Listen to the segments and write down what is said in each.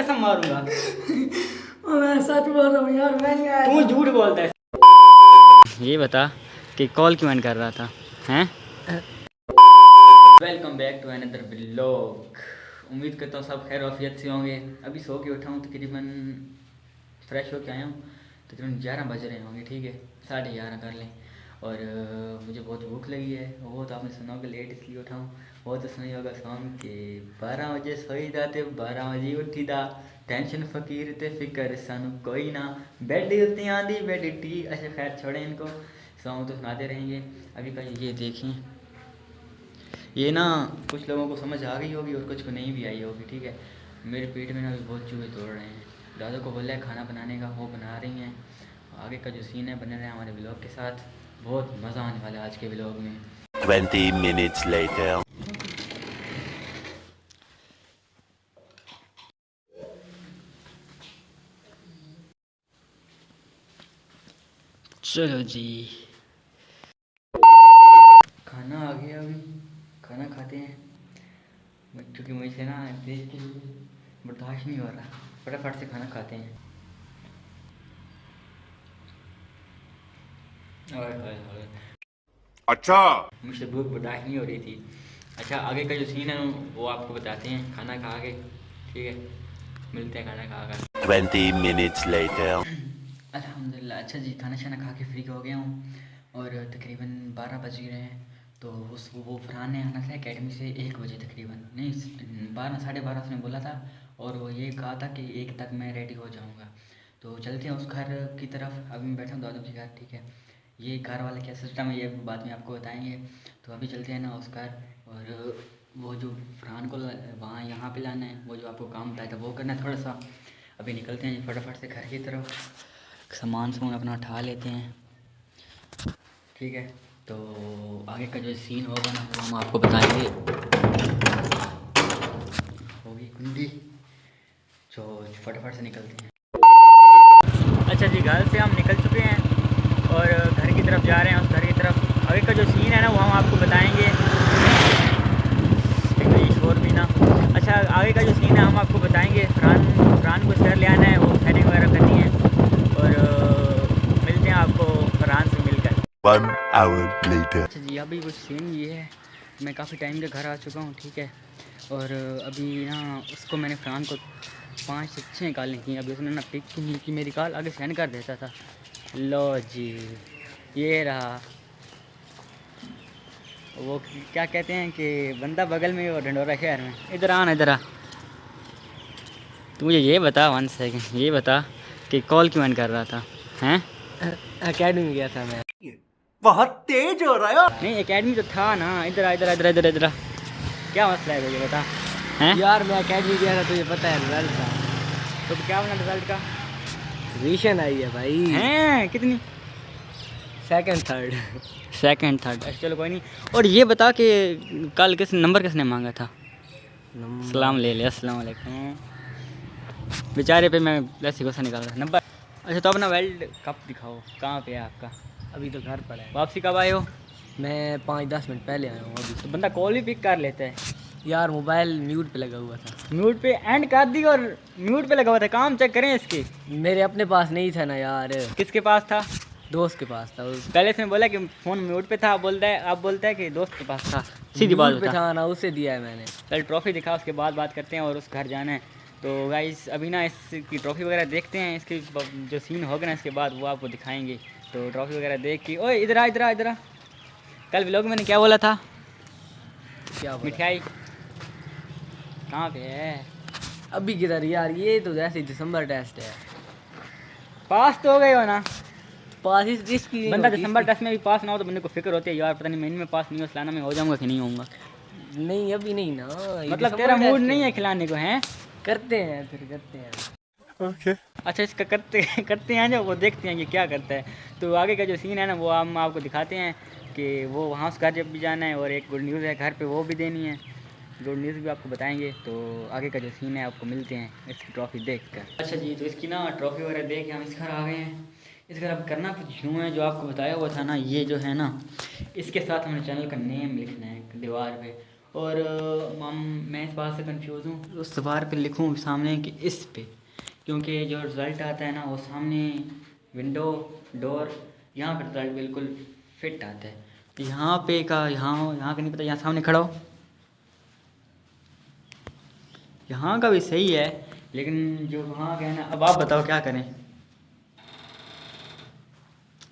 कसम मारूंगा। मैं सच बोल रहा हूँ यार, मैं नहीं आया। तू झूठ बोलता है। ये बता कि कॉल क्यों कर रहा था हैं? Welcome back to another vlog. उम्मीद करता हूँ सब खैर आफियत से होंगे। अभी सो के उठा हूँ, तकरीबन फ्रेश होके आया हूँ, तकरीबन 11 बज रहे होंगे, ठीक है 11:30 कर लें। और मुझे बहुत भूख लगी है। वो तो आपने सुना होगा लेट इसलिए उठा हूँ। वो तो सुनी होगा सॉन्ग के 12 बजे सोई दा ते 12 बजे उठी दा, टेंशन फकीर ते फिक्र सानू कोई ना, बेड उत्ते आंदी बेड टी। अच्छा खैर छोड़ें इनको, सॉन्ग तो सुनाते रहेंगे। अभी का ये देखिए, ये ना कुछ लोगों को समझ आ गई होगी और कुछ को नहीं भी आई होगी, ठीक है। मेरे पेट में ना अभी बहुत चूहे दौड़ रहे हैं। दादा को बोला है खाना बनाने का, वो बना रही हैं। आगे का जो सीन है बने रहे हमारे व्लॉग के साथ, बहुत मज़ा आने वाला है आज के व्लॉग में। 20 minutes later. चलो जी, खाना आ गया, अभी खाना खाते हैं क्योंकि मुझे ना देख के बर्दाश्त नहीं हो रहा। फटाफट से खाना खाते हैं। और अच्छा, मुझसे भूख बर्दाश्त नहीं हो रही थी। अच्छा आगे का जो सीन है वो आपको बताते हैं खाना खा के, ठीक है। मिलते हैं खाना खा कर। 20 minutes later. अल्हम्दुलिल्लाह। अच्छा जी, खाना शाना खा के फ्री हो गया हूँ और तकरीबन 12 बज गए हैं। तो वो फरहान ने आना था एकेडमी से 1 बजे तकरीबन, नहीं 12 12:30 उसने बोला था। और वो ये कहा था कि 1 तक मैं रेडी हो जाऊँगा। तो चलते हैं उस घर की तरफ। अभी मैं बैठा हूँ दादू के घर, ठीक है। ये घर वाला क्या सिस्टम है ये बाद में आपको बताएंगे। तो अभी चलते हैं ना उस घर, और वो जो फरहान को वहाँ यहाँ पे लाना है, वो जो आपको काम बताया था वो करना है थोड़ा सा। अभी निकलते हैं फटाफट से घर की तरफ, सामान अपना उठा लेते हैं, ठीक है। तो आगे का जो सीन होगा ना वो हम आपको बताएंगे। होगी कुंडी, तो फटाफट से निकलते हैं। अच्छा जी, घर से हम निकल चुके हैं और घर की तरफ जा रहे हैं। उस घर की तरफ आगे का जो सीन है ना वो हम आपको बताएंगे। शोर भी ना। अच्छा आगे का जो सीन है हम आपको बताएंगे। फरहान को घर ले आना है, वो सेटिंग वगैरह करनी है। और मिलते हैं आपको फरहान से मिलकर 1 hour later. अच्छा जी, अभी कुछ सीन ये है, मैं काफ़ी टाइम के घर आ चुका हूँ, ठीक है। और अभी ना उसको मैंने फरहान को 5 से 6 कॉलें की। अभी उसने ना पिक की नहीं की मेरी कॉल, आगे सेंड कर देता था। लो जी, ये रहा वो क्या कहते हैं कि बंदा बगल में और ढंडोरा शहर में। इधर आ ना, इधर आ। तू मुझे ये बता 1 सेकंड, ये बता कि कॉल क्यों कर रहा था हैं? एकेडमी में गया था मैं। बहुत तेज हो रहा है। नहीं एकेडमी तो था ना। इधर आ, इधर इधर इधर इधर। क्या मसला है ये बता हैं? यार मैं एकेडमी गया था, तुझे पता है रिजल्ट था। तो क्या बना रिजल्ट का? रिशन आई है भाई। हैं कितनी? Second third. सेकंड थर्ड, चलो कोई नहीं। और ये बता कि कल किसने मांगा था? सलाम ले ले, अस्सलाम वालेकुम। बेचारे पे मैं ऐसे गुस्सा निकाल रहा नंबर। अच्छा तो अपना वेल्ड कप दिखाओ, कहाँ पे है आपका? अभी तो घर पड़ा है। वापसी कब आए हो? मैं 5-10 मिनट पहले आया हूँ अभी। तो बंदा कॉल भी पिक कर लेता है यार मोबाइल म्यूट पे लगा हुआ था। म्यूट पे एंड कर दी और म्यूट पे लगा हुआ था। काम चेक करें इसके। मेरे अपने पास नहीं था ना यार, किसके पास था? दोस्त के पास था। पहले इसने बोला कि फ़ोन म्यूट पे था, अब बोलता है कि दोस्त के पास था। सीधी बात म्यूट पे बता। था ना, उसे दिया है मैंने। कल ट्रॉफ़ी दिखा, उसके बाद बात करते हैं और उस घर जाना है। तो गाइस अभी ना इसकी ट्रॉफ़ी वगैरह देखते हैं, इसके जो सीन होगा ना इसके बाद वो आपको दिखाएंगे। तो ट्रॉफ़ी वगैरह देख के, ओए इधर आ इधर आ इधर आ। कल व्लॉग में मैंने क्या बोला था? क्या बोला? मिठाई कहाँ पे है? अभी किधर यार, ये तो जैसे दिसंबर टेस्ट है। पास तो हो गए हो ना? पास इसकी बंदा दिसंबर टेस्ट में भी पास ना हो तो बंदे को फिक्र होती है यार, पता नहीं मैं इनमें पास नहीं हो, फलाना में हो जाऊँगा कि नहीं होऊंगा। नहीं अभी नहीं ना, मतलब तेरा मूड नहीं है खिलाने को हैं? करते हैं फिर करते हैं। Okay. अच्छा इसका करते हैं जो वो देखते हैं कि क्या करता है। तो आगे का जो सीन है ना वो हम आपको दिखाते हैं कि वो वहाँ उस घर जब भी जाना है, और एक गुड न्यूज़ है घर पे वो भी देनी है। गुड न्यूज़ भी आपको बताएंगे। तो आगे का जो सीन है आपको मिलते हैं इसकी ट्रॉफ़ी देख कर। अच्छा जी, तो इसकी ना ट्रॉफ़ी वगैरह देख के हम इस घर आ गए हैं। इस घर अब करना कुछ यूँ है जो आपको बताया हुआ था ना, ये जो है ना इसके साथ हमें चैनल का नेम लिखना है दीवार पे। और मैं इस बात से कंफ्यूज हूँ उस दीवार पे लिखूँ सामने कि इस पे, क्योंकि जो रिज़ल्ट आता है ना वो सामने विंडो डोर यहाँ पर रिज़ल्ट बिल्कुल फिट आता है। तो यहाँ पे का यहाँ का नहीं पता, यहाँ सामने खड़ा हो, यहाँ का भी सही है लेकिन जो वहाँ का है ना, अब आप बताओ क्या करें।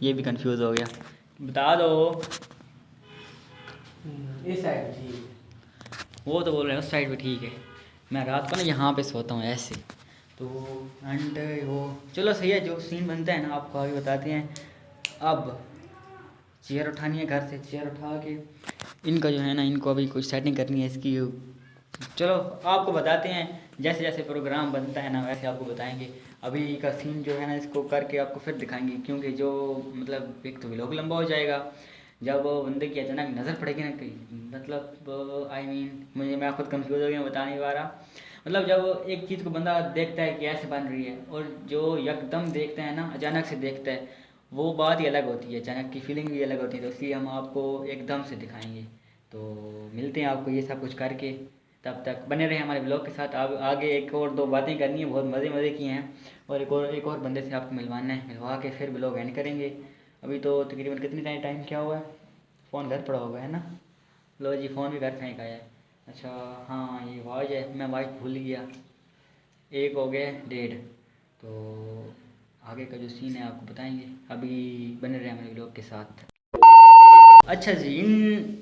ये भी कंफ्यूज हो गया, बता दो। इस साइड ठीक है। वो तो बोल रहे हैं उस साइड पे ठीक है, मैं रात को ना यहाँ पे सोता हूँ ऐसे। तो एंड वो चलो सही है, जो सीन बनता है ना आपको आगे बताते हैं। अब चेयर उठानी है घर से, चेयर उठा के इनका जो है ना, इनको अभी कुछ सेटिंग करनी है इसकी। चलो आपको बताते हैं, जैसे जैसे प्रोग्राम बनता है ना वैसे आपको बताएंगे। अभी का सीन जो है ना इसको करके आपको फिर दिखाएंगे, क्योंकि जो मतलब एक तो व्लॉग लंबा हो जाएगा जब बंदे की अचानक नज़र पड़ेगी ना कहीं, मतलब आई मीन मैं खुद कंफ्यूज हो गया, बता नहीं पा रहा। मतलब जब एक चीज़ को बंदा देखता है कि ऐसे बन रही है, और जो यकदम देखता है ना, अचानक से देखता है, वो बात ही अलग होती है, अचानक की फीलिंग भी अलग होती है। तो इसलिए हम आपको एकदम से दिखाएंगे। तो मिलते हैं आपको ये सब कुछ करके, तब तक बने रहे हमारे ब्लॉग के साथ। अब आगे एक और दो बातें करनी है, बहुत मज़े की हैं, और एक और बंदे से आपको मिलवाना है, मिलवा के फिर ब्लॉग एंड करेंगे। अभी तो तकरीबन कितनी टाइम क्या हुआ है, फ़ोन घर पड़ा होगा है ना। लो जी, फ़ोन भी घर फेंक आया है। अच्छा हाँ, ये वाच है, मैं वाच भूल गया। 1 हो गया 1:30। तो आगे का जो सीन है आपको बताएंगे, अभी बने रहे हमारे ब्लॉग के साथ। अच्छा जी,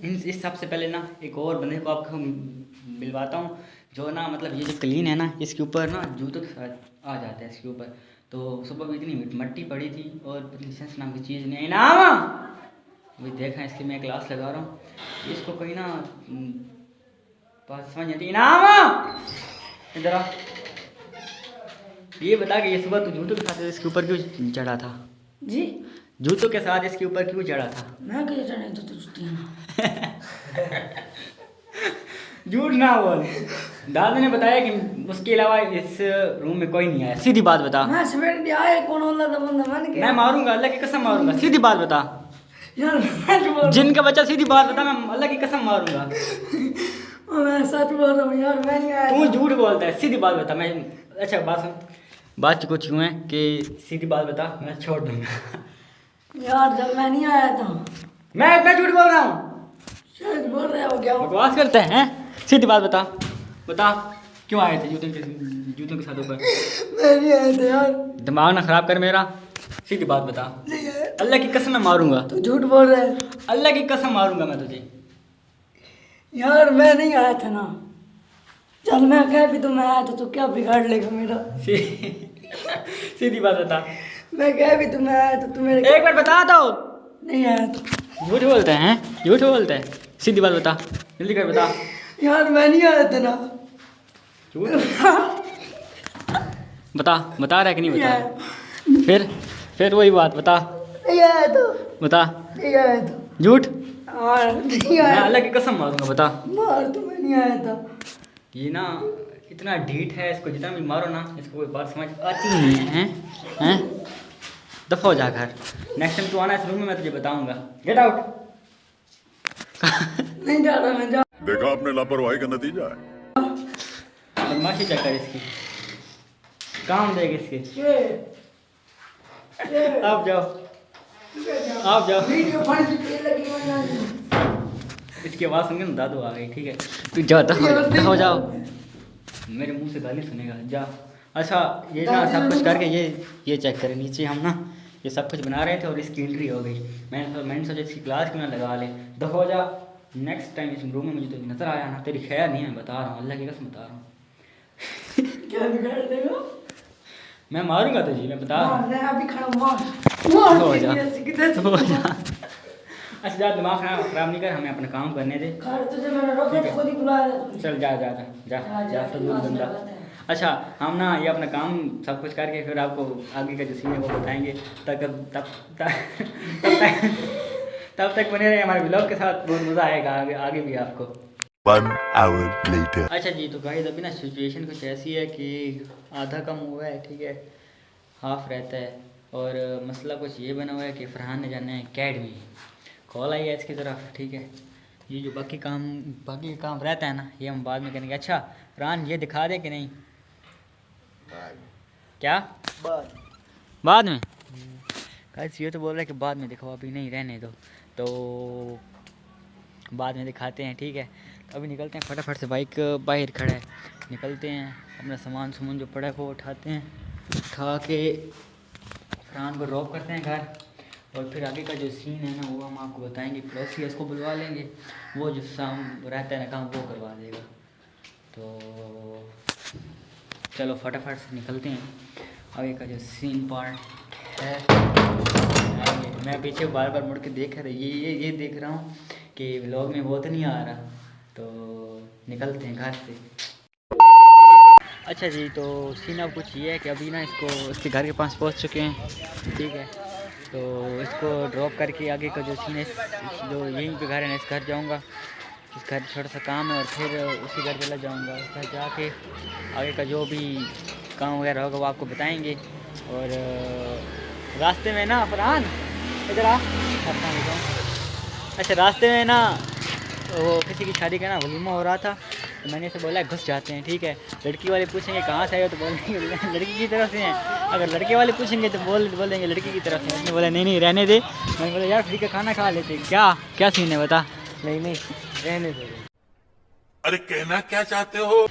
इस सबसे पहले ना एक और बंदे को आपको मिलवाता हूँ, जो ना मतलब ये जो क्लीन है ना, इसके ऊपर ना जूतों के साथ आ जाता है इसके ऊपर। तो सुबह भी इतनी मट्टी पड़ी थी और पतली सेंस नाम की चीज़ नहीं आई ना, वही देखा, इसलिए मैं क्लास लगा रहा हूँ। इसको कोई ना बात समझ नहीं आती ना, इधर आ, ये बता कि ये सुबह तो जूतों के साथ इसके ऊपर क्यों चढ़ा था? जी, जूतों के साथ इसके ऊपर क्यों चढ़ा था? मैं कैसे चढ़े तो जुतियाँ। झूठ ना बोल। दादा ने बताया कि उसके अलावा इस रूम में कोई नहीं आया। सीधी बात बता। मैं सवेरे आया कौन होला था बंदा मन के। मैं मारूंगा, अल्लाह की कसम मारूंगा। सीधी बात बता। यार मैं सच बोल जिनका बच्चा, सीधी बात बता, मैं अल्लाह की कसम मारूंगा। मैं सच बोल रहा हूँ यार, मैं नहीं आया तू था। झूठ बोलता है, सीधी बात बता। मैं अच्छा बात सुन, बात कुछ यूँ है कि सीधी बात बता, मैं छोड़ दूंगा। यार जब मैं नहीं आया था। मैं झूठ बोल रहा हूँ? शायद बोल रहे हो क्या? बकवास करते हैं? सीधी बात बता, बता क्यों आए थे जूतों के साथ ऊपर? मैं नहीं आया था यार। दिमाग ना खराब कर मेरा, सीधी बात बता। नहीं आया। अल्लाह की कसम मैं मारूंगा। तू झूठ बोल रहा है अल्लाह की कसम मारूंगा मैं तुझे। यार। मैं नहीं आया था ना। चल मैं कह भी तो मैं आया था तो क्या बिगाड़ लेगा मेरा? सीधी बात बता। मैं कह भी तो मैं आया था तो मेरे एक बार बता दो। नहीं आया था। झूठ बोलते हैं, झूठ बोलते हैं। सीधी बात बता, जल्दी कर बता। यार मैं नहीं आया था ना। झूठ बता, बता रहा है कि नहीं नहीं बता? आया। फिर वही बात बता, नहीं आया था। बता। नहीं आया था। झूठ, हाँ नहीं मैं आया। अल्लाह की कसम मारूंगा, बता। मार तो मैं नहीं आया था। ये ना इतना ढीठ है, इसको जितना भी मारो ना इसको कोई बात समझ आती नहीं है। हैं? दफा हो जा घर। नेक्स्ट टाइम तू आना इस रूम में, मैं तुझे बताऊंगा। Get out. नहीं जा रहा मैं जा। देखा आपने लापरवाही का नतीजा है। बदमाशी चेक कर इसकी, काम देगा इसके। आप जाओ, आप जाओ। वीडियो बन चुकी है लगी वरना। इसकी आवाज़ सुन के ना दादू आ गई। ठीक है, तू जा, दफा हो जाओ। मेरे मुंह से गाली सुनेगा, जा। अच्छा ये ना सब कुछ करके ये चेक करें नीचे, हम ना ये सब कुछ बना रहे थे और इसकी एंट्री हो गई। मैंने सोचा इसकी क्लास क्यों ना लगा ले। दफा हो जा। नेक्स्ट टाइम इस रूम में मुझे तो नजर आया ना, तेरी खैर नहीं है, मैं बता रहा हूँ, अल्लाह की कसम बता रहा हूँ। क्या बिगाड़ देगा? मैं मारूंगा तुझे, मैं बता रहा हूँ। मैं अभी खड़ा मार हो जा, किधर हो जा। अच्छा जा, दिमाग खराब नहीं कर, हमें अपना काम करने दे। खैर तुझे मैंने रोका तो खुद ही बुलाया था। चल जा जा जा जा जा, फजूल बंदा। अच्छा हम ना ये अपना काम सब कुछ करके फिर आपको आगे का जो सीन है वो बताएंगे। तब तक बने रहे हमारे ब्लॉग के साथ, बहुत मज़ा आएगा आगे भी आपको। 1 hour later. अच्छा जी, तो गाइस अभी ना सिचुएशन कुछ ऐसी है कि आधा कम हुआ है, ठीक है, हाफ रहता है। और मसला कुछ ये बना हुआ है कि फरहान ने जाना है अकेडमी। कॉल आई है इसकी तरफ, ठीक है, ये जो बाकी काम रहता है ना, ये हम बाद में करेंगे। अच्छा रान, ये दिखा दे कि नहीं? क्या बाद में? कैसे ये तो बोल रहा है कि बाद में दिखाओ, अभी नहीं, रहने दो। तो बाद में दिखाते हैं, ठीक है। तो अभी निकलते हैं फटाफट से, बाइक बाहर खड़ा है, निकलते हैं। अपना सामान जो पड़ा है वो उठाते हैं, उठा के फरहान को ड्रॉप करते हैं घर। और फिर आगे का जो सीन है ना वो हम आपको बताएंगे। पड़ोसी उसको बुलवा लेंगे, वो जो शाम रहता है ना काम वो करवा देगा। तो चलो फटाफट से निकलते हैं। आगे का जो सीन पार्ट है, मैं पीछे बार बार मुड़ के देख रहा, ये देख रहा हूँ कि व्लॉग में वो तो नहीं आ रहा। तो निकलते हैं घर से। अच्छा जी, तो सीन अब कुछ ये है कि अभी ना इसके घर के पास पहुँच चुके हैं, ठीक है। तो इसको ड्रॉप करके आगे का जो सीन है, जो यहीं पे घर है ना, इस घर जाऊँगा। इस घर थोड़ा सा काम है और फिर उसी घर चला जाऊँगा। उस घर जाके आगे का जो भी काम वगैरह होगा वो आपको बताएंगे। और रास्ते में ना फरहान इधर आ। अच्छा रास्ते में ना वो किसी की शादी का ना वलीमा हो रहा था, तो मैंने इसे बोला घुस जाते हैं, ठीक है। लड़की वाले पूछेंगे कहाँ से आए हो, तो बोलेंगे लड़की की तरफ से हैं। अगर लड़के वाले पूछेंगे तो बोल देंगे लड़की की तरफ से। उसने बोला नहीं रहने दे। मैंने बोला यार फ्री का खाना खा लेते। क्या सीन है बता? नहीं रहने दे। अरे कहना क्या चाहते हो?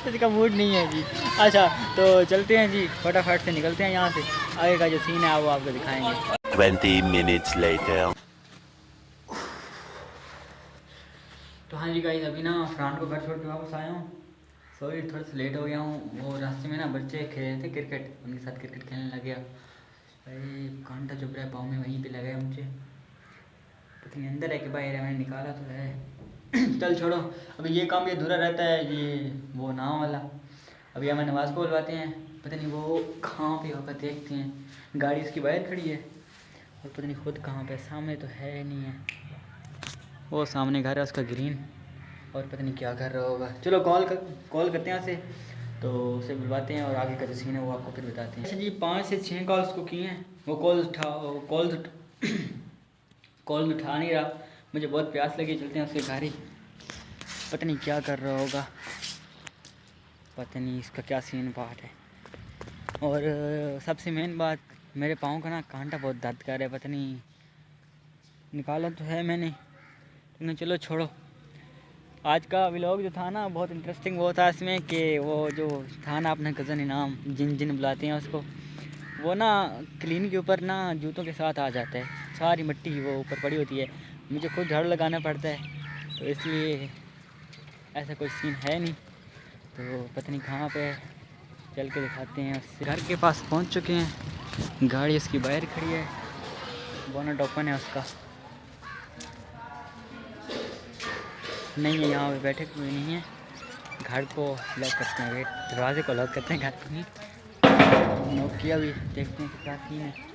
इसका मूड नहीं है जी। अच्छा तो चलते हैं जी, फटाफट से निकलते हैं यहाँ से। आगे का जो सीन है वो आपको दिखाएंगे। 20 minutes later. तो हाँ जी गाइस, अभी ना फरहान को घर छोड़ के वापस आया हूँ। सॉरी थोड़ा सा लेट हो गया हूँ। वो रास्ते में ना बच्चे खेल रहे थे क्रिकेट, उनके साथ क्रिकेट खेलने लग गया। भाई कांटा चुभ रहा है पाँव में, वहीं पे लगा है मुझे। पता नहीं अंदर है कि बाहर है, मैंने निकाला तो है। चल छोड़ो, अभी ये काम भी अधूरा रहता है, ये वो नाव वाला। अभी हमें नमाज को बुलवाते हैं, पता नहीं वो कहाँ पे होकर देखते हैं। गाड़ी इसकी बाहर खड़ी है और पता नहीं खुद कहाँ पे, सामने तो है नहीं है। वो सामने घर है उसका ग्रीन, और पता नहीं क्या कर रहा होगा। चलो कॉल करते हैं उसे, तो उसे बुलवाते हैं और आगे का जो सीन है वो आपको फिर बताते हैं। अच्छा जी, 5 से 6 कॉल्स को किए हैं, वो कॉल उठा नहीं रहा। मुझे बहुत प्यास लगी, चलते हैं उसके घर ही, पता नहीं क्या कर रहा होगा, पता नहीं इसका क्या सीन पार्ट है। और सबसे मेन बात, मेरे पाँव का ना कांटा बहुत दर्द कर रहा है, पता नहीं निकाला तो है मैंने, लेकिन चलो छोड़ो। आज का व्लॉग जो था ना बहुत इंटरेस्टिंग वो था इसमें कि वो जो था ना अपना कज़न इनाम, जिन बुलाते हैं उसको, वो ना क्लीन के ऊपर ना जूतों के साथ आ जाता है, सारी मिट्टी वो ऊपर पड़ी होती है। मुझे खुद झाड़ू लगाना पड़ता है, तो इसलिए ऐसा कोई सीन है नहीं। तो पता नहीं कहाँ पे, चल के दिखाते हैं। उससे घर के पास पहुँच चुके हैं, गाड़ी उसकी बाहर खड़ी है, बोनट ओपन है उसका, नहीं है यहाँ पे, बैठे कोई नहीं है। घर को लॉक करते हैं, वेट दरवाजे को लॉक करते हैं, घर को नहीं नॉक किया। भी देखते हैं कि क्या सीन है।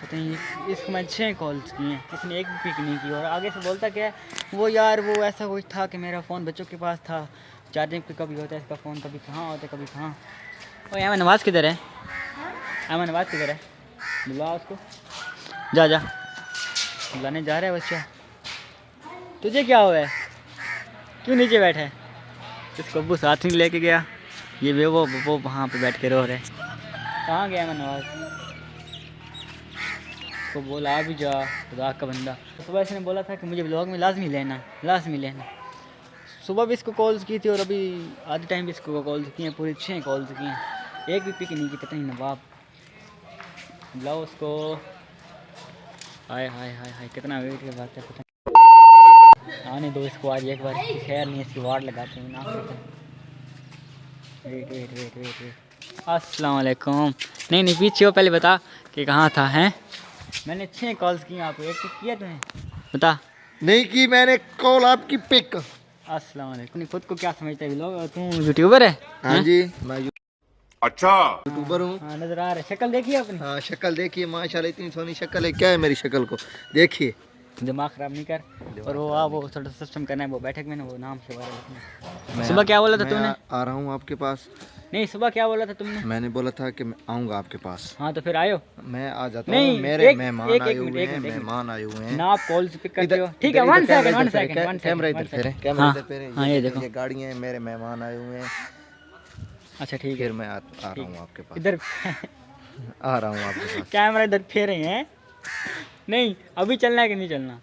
पता नहीं इसको मैं 6 कॉल्स किए हैं, इसने एक भी पिक नहीं की। और आगे से बोलता क्या है वो, यार वो ऐसा कुछ था कि मेरा फ़ोन बच्चों के पास था, चार्जिंग पे कभी होता है इसका फ़ोन, कभी कहाँ होता है कभी कहाँ। और यहाँ नवाज़ किधर है? नवाज़ किधर है? बुला उसको, जा बुलाने जा रहा है बच्चा। तुझे क्या हुआ है, क्यों नीचे बैठा है? इसको अब्बू साथ में लेके गया, ये वो वहाँ पे बैठ के रो रहे। कहाँ गया मैं नवाज? उसको बोला आ भी जा, खुदा का बंदा। तो सुबह इसने बोला था कि मुझे ब्लॉग में लाजमी लेना। सुबह भी इसको कॉल्स की थी और अभी आधे टाइम भी इसको कॉल्स की हैं, पूरी 6 कॉल्स की हैं, एक भी पिक नहीं की। पता नहीं नवाब, बुलाओ उसको। हाय कितना वेट की बात है, पता आने दो इसको आज एक बार, खैर नहीं इसकी वार्ड लगाते हैं ना। वेट अस्सलाम वालेकुम। नहीं पीछे हो, पहले बता कि कहाँ था हैं? मैंने 6 कॉल्स की आपको, एक पिक किया तूने? बता। नहीं की मैंने कॉल आपकी पिक। अस्सलाम वालेकुम। खुद को क्या समझता है लोग, तू यूट्यूबर है? हाँ जी मैं अच्छा यूट्यूबर हूँ। हाँ नजर आ रहा है, शक्ल देखिए अपनी। हाँ शक्ल देखिए माशाल्लाह, इतनी सोनी शक्ल है। क्या है मेरी शक्ल को देखिए, दिमाग ख़राब नहीं कर। और वो वो थोड़ा सिस्टम करना है, वो बैठक में ना वो नाम से वाला मैं- सुबह क्या बोला था मैं तूने? आ रहा हूँ आपके पास। नहीं सुबह क्या बोला था तुमने? मैंने बोला था कि मैं आऊँगा आपके पास। हाँ तो फिर आयो मैं आ जाता नहीं, हूँ। मेरे एक- मेहमान एक आए मिनट, हुए एक हैं, मिनट, एक मिनट। मेहमान आए हुए हैं। ना आप कॉल पिक करते इधर- हो, ठीक है। इधर- वन इधर सेकंड, कैमरा वन इधर फेरे, सेकंड, वन कैमरा सेकंड, इधर वन फेरे, सेकंड। कैमरा हाँ, इधर फेरे। हाँ, ये देखो। ये गाड़ियाँ हैं, मेरे मेहमान आए हुए हैं। अच्छा ठीक है, फिर मैं आ रहा हूँ आपके पास। इधर आ रहा हूँ आपके पास। कैमरा इधर फेरे हैं। नहीं अभी चलना है कि नहीं चलना?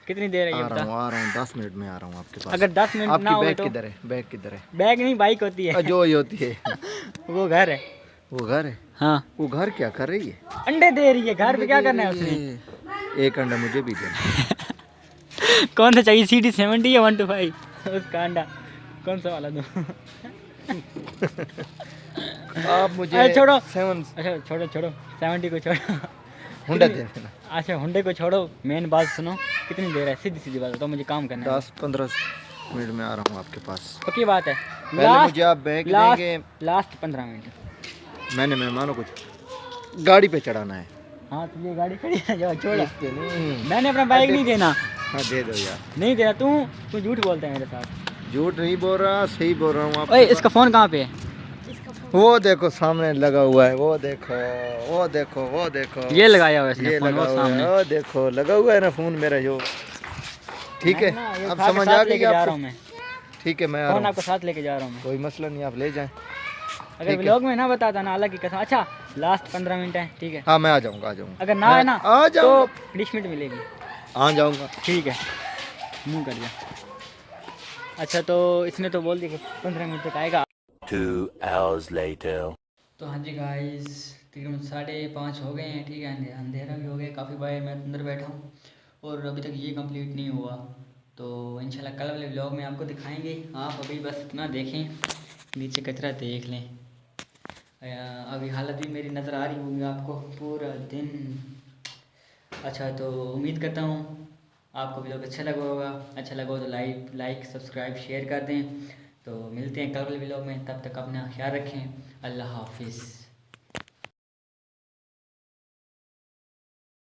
कितनी देर है ये आ बता? रहा हूँ 10 मिनट में आ रहा हूँ आपके पास। अगर 10 मिनट ना आपकी हो बैग तो? किधर है? बैग किधर है? बैग नहीं, बाइक होती है। जो ही होती है। वो घर है। वो घर है? हाँ वो घर क्या कर रही है? अंडे दे रही है, घर पे क्या करना है उसने? एक अंडा मुझे भी दे। कौन सा चाहिए, CD 70 या 125? उसका अंडा कौन सा वाला दो? आप मुझे अरे छोड़ो। 7 अच्छा छोड़ो छोड़ो, 70 को छोड़ो। हुंडा दे देना। अच्छा हुंडे को छोड़ो, मेन बात सुनो। कितनी देर है? सीधी सीधी बात बताओ, मुझे काम करना है। 10-15 मिनट में आ रहा हूँ आपके पास। पक्की बात है। पहले मुझे आप बैग देंगे। Last 15 minute. मैंने मेहमानों को गाड़ी पे चढ़ाना है। हाँ तो ये गाड़ी खड़ी है, जाओ छोड़ो। इस पे नहीं। मैंने अपना बाइक नहीं देना। हाँ दे दो यार। नहीं देना। तू झूठ बोलता है मेरे साथ। झूठ नहीं बोल रहा, सही बोल रहा हूँ आप। ओए इसका फ़ोन कहाँ पे है? वो देखो सामने लगा हुआ है। वो देखो, वो देखो, वो देखो। ये लगाया हुआ है इसने ये फ़ोन, लगा वो हुआ है। सामने। वो देखो लगा हुआ है ना फोन मेरा जो। ठीक है, मैं ना ये अब उठा के समझ साथ आ लेके गई जा रहा आपको? हूँ मैं। ठीक है, मैं आ फ़ोन रहा आपको हूँ। साथ लेके जा रहा हूँ मैं। कोई मसला नहीं, आप ले जाएं। अगर व्लॉग में ना बताता ना, अल्लाह की कसम। अच्छा लास्ट 15 मिनट है, ठीक है। हाँ मैं आ जाऊँगा, आ जाऊँगा। अगर ना है ना आ तो जाऊँगा, पनिशमेंट मिलेगी। आ जाऊँगा। ठीक है, मुँह कर दिया। अच्छा तो इसने तो बोल दिया कि 15 मिनट तक आएगा। 2 hours later. तो हाँ जी गाइस, तकरीबन 5:30 हो गए हैं, ठीक है। अंधेरा भी हो गया काफ़ी, बार मैं अंदर बैठा हूँ और अभी तक ये कंप्लीट नहीं हुआ। तो इंशाल्लाह कल वाले व्लॉग में आपको दिखाएंगे। आप अभी बस इतना देखें, नीचे कचरा देख लें। अभी हालत भी मेरी नज़र आ रही होगी आपको पूरा दिन। अच्छा तो उम्मीद करता हूँ आपको व्लॉग अच्छा लगा होगा। अच्छा लगा हो तो लाइक सब्सक्राइब शेयर कर दें। तो मिलते हैं कल वाले व्लॉग में, तब तक अपना ख्याल रखें। अल्लाह हाफिज़।